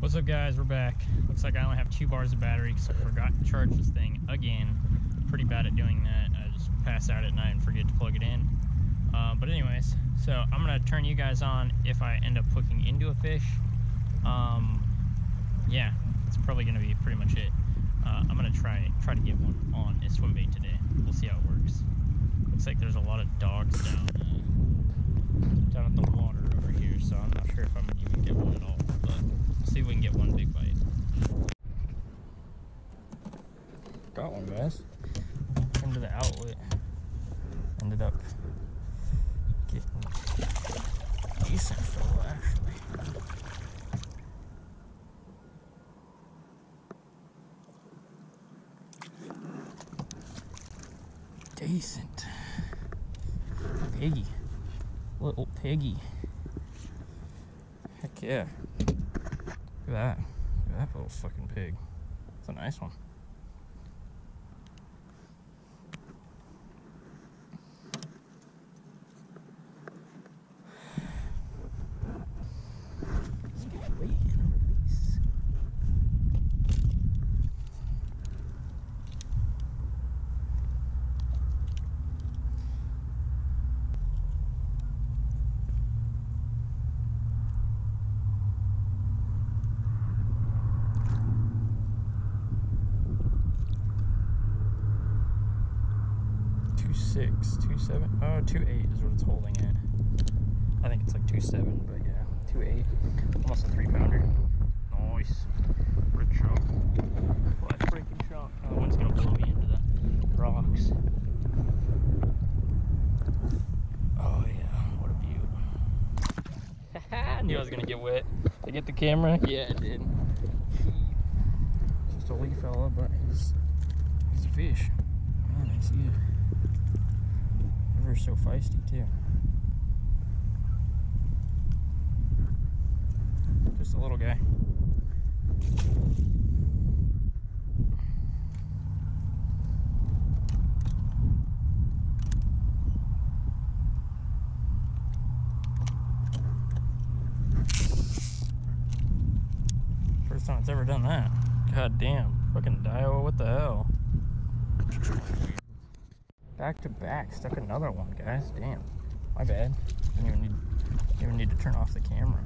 What's up, guys? We're back. Looks like I only have 2 bars of battery because I forgot to charge this thing again. Pretty bad at doing that. I just pass out at night and forget to plug it in. But anyways, so I'm gonna turn you guys on if I end up hooking into a fish. Yeah, that's probably gonna be pretty much it. I'm gonna try to get one on a swim bait today. We'll see how it works. Looks like there's a lot of dogs down at the water over here, so I'm not sure if I'm gonna even get one at all. But we'll see if we can get one big bite. Got one, guys. Into the outlet. Ended up getting a decent fill, actually. Decent. Piggy. Little piggy. Heck yeah. Look at that. Look at that little fucking pig. It's a nice one. Let's get weight and release. Six, 2.7, 2.8 is what it's holding at. I think it's like 2.7, but yeah, 2.8, almost a 3-pounder. Nice, rich chunk. Well, that's freaking chunk. Oh, the wind's gonna blow me into the rocks. Oh yeah, what a beaut. I knew I was gonna get wet. Did I get the camera? Yeah, I did. Just a wee fella, but he's a fish. Man, I see it. River's so feisty too. Just a little guy. First time it's ever done that. God damn. Fucking Dio, what the hell? Back to back, stuck another one, guys. Damn, my bad. Didn't even need to turn off the camera.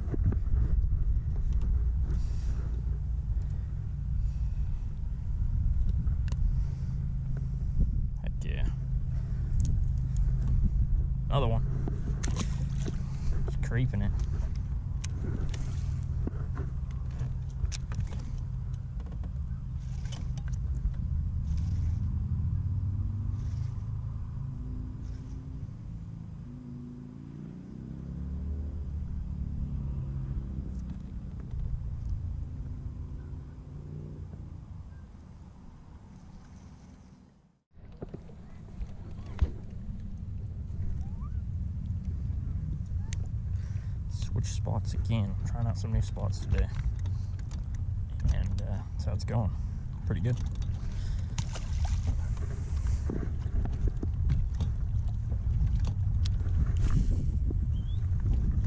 Heck yeah. Another one. Just creeping it. Switch spots again. Trying out some new spots today, and that's how it's going. Pretty good.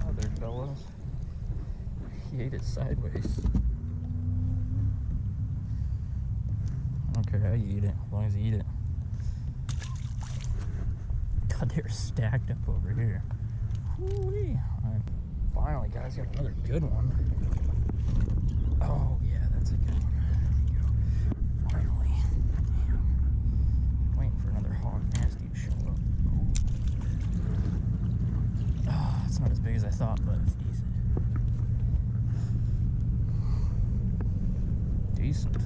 Oh, there, fellas. He ate it sideways. I don't care how you eat it, as long as you eat it. God, they're stacked up over here. Woo-wee. Finally, guys, got another good one. Oh, yeah, that's a good one. There you go. Finally. Damn. Waiting for another hog nasty to show up. Oh, it's not as big as I thought, but it's decent.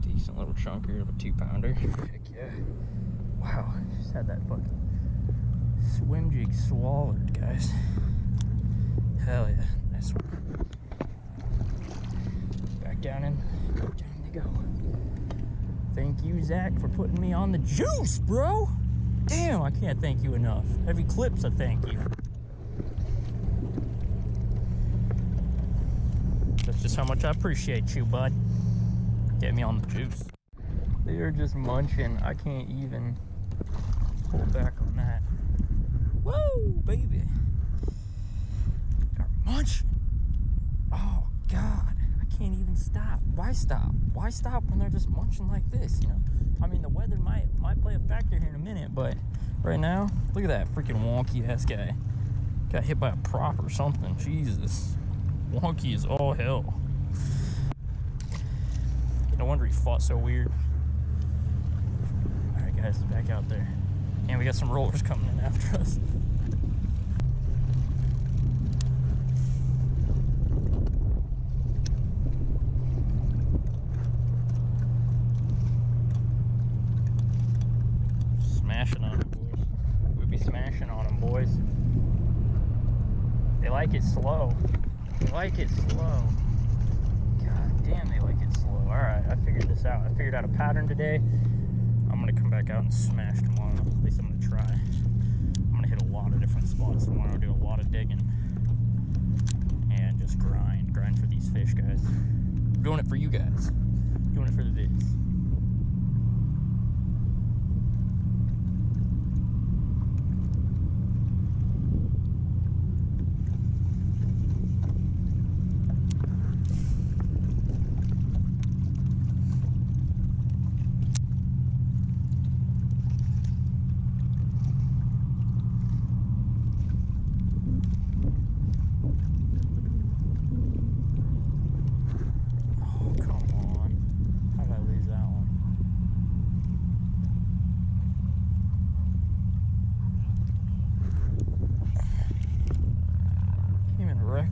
Decent little chunker of a 2-pounder. Heck yeah. Wow, just had that fucking swim jig swallowed, guys. Hell yeah, nice one. Back down in. Time to go. Thank you, Zach, for putting me on the juice, bro. Damn, I can't thank you enough. Every clip's a thank you. That's just how much I appreciate you, bud. Get me on the juice. They are just munching. I can't even pull back on that. Woo, baby. They're munching. can't even stop. Why stop? Why stop when they're just munching like this, you know? I mean, the weather might play a factor here in a minute, but right now, look at that freaking wonky-ass guy. Got hit by a prop or something. Jesus. Wonky is all hell. No wonder he fought so weird. Alright, guys, back out there. And we got some rollers coming in after us. Smashing on them, boys. We'll be smashing on them, boys. They like it slow. They like it slow. God damn, they like it slow. Alright, I figured this out. I figured out a pattern today. I'm gonna come back out and smash tomorrow. At least I'm gonna try. I'm gonna hit a lot of different spots tomorrow, do a lot of digging. And just grind for these fish, guys. I'm doing it for you guys. Doing it for the vids.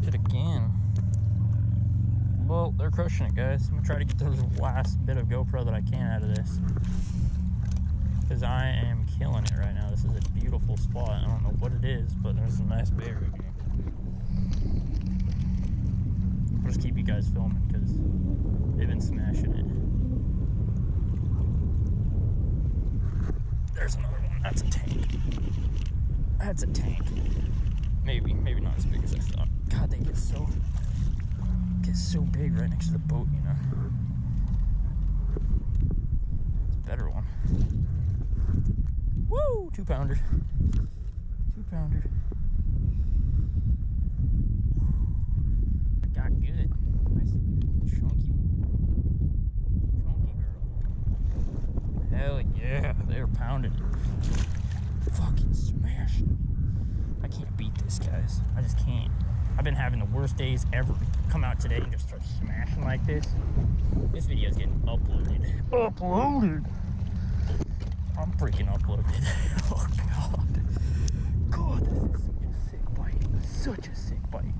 It again. Well, they're crushing it, guys. I'm gonna try to get the last bit of GoPro that I can out of this, because I am killing it right now. This is a beautiful spot. I don't know what it is, but there's a nice bear right here. I'll just keep you guys filming because they've been smashing it. There's another one. That's a tank. That's a tank. Maybe not as big as I thought. God, they get so big right next to the boat, you know. It's a better one. Woo! 2-pounder. 2-pounder. I got good. Nice chunky one. Chunky girl. Hell yeah, they're pounding it. Fucking smashed. I can't beat this, guys. I just can't. I've been having the worst days ever. Come out today and just start smashing like this. This video is getting uploaded. Uploaded! I'm freaking uploaded. Oh, God. God, this is such a sick bite. Such a sick bite.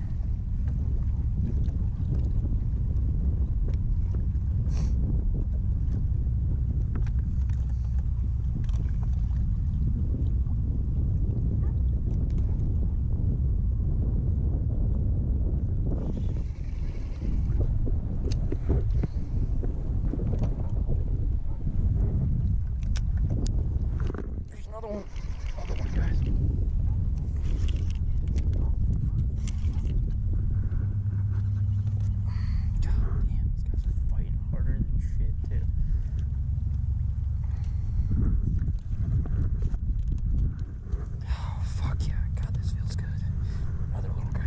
Another one, guys. God damn, these guys are fighting harder than shit, too. Oh, fuck yeah. God, this feels good. Another little guy.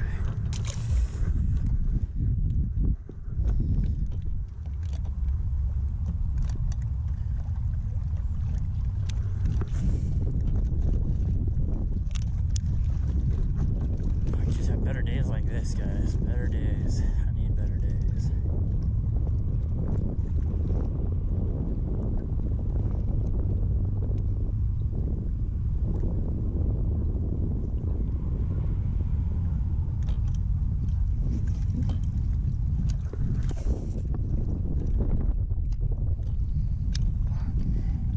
Better days like this, guys. Better days. I need better days.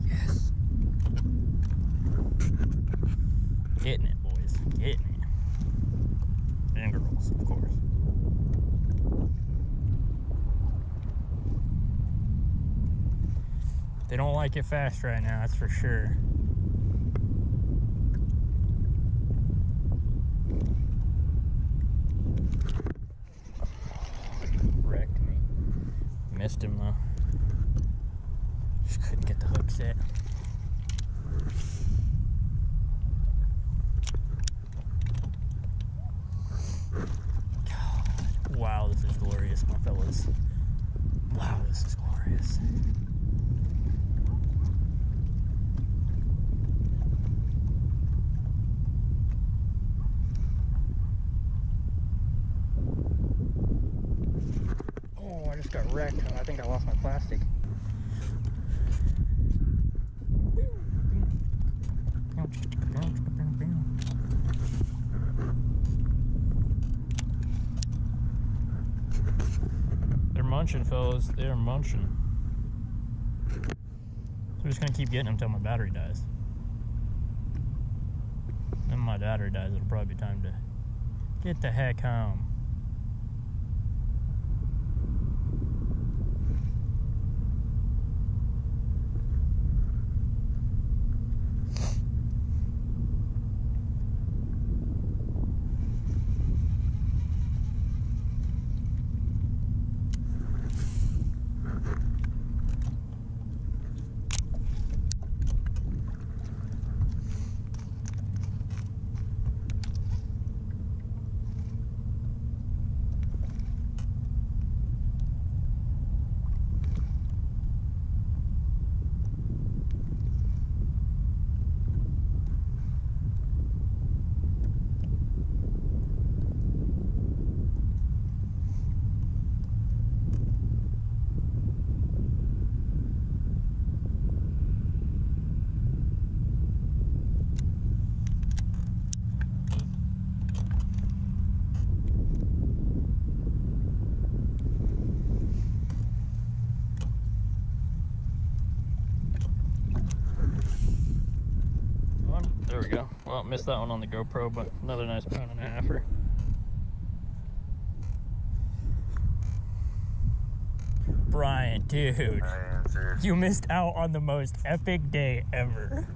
Yes. Getting it, boys. Getting it. And girls, of course. They don't like it fast right now, that's for sure. Wrecked me. Missed him though. Just couldn't get the hook set. Wow, this is glorious, my fellas. Wow, this is glorious. Oh, I just got wrecked. I think I lost my plastic. They're munching, fellas. They're munching. So we're just gonna keep getting them until my battery dies. Then my battery dies, it'll probably be time to get the heck home. There we go. Well, missed that one on the GoPro, but another nice pound-and-a-halfer. Brian, dude, you missed out on the most epic day ever.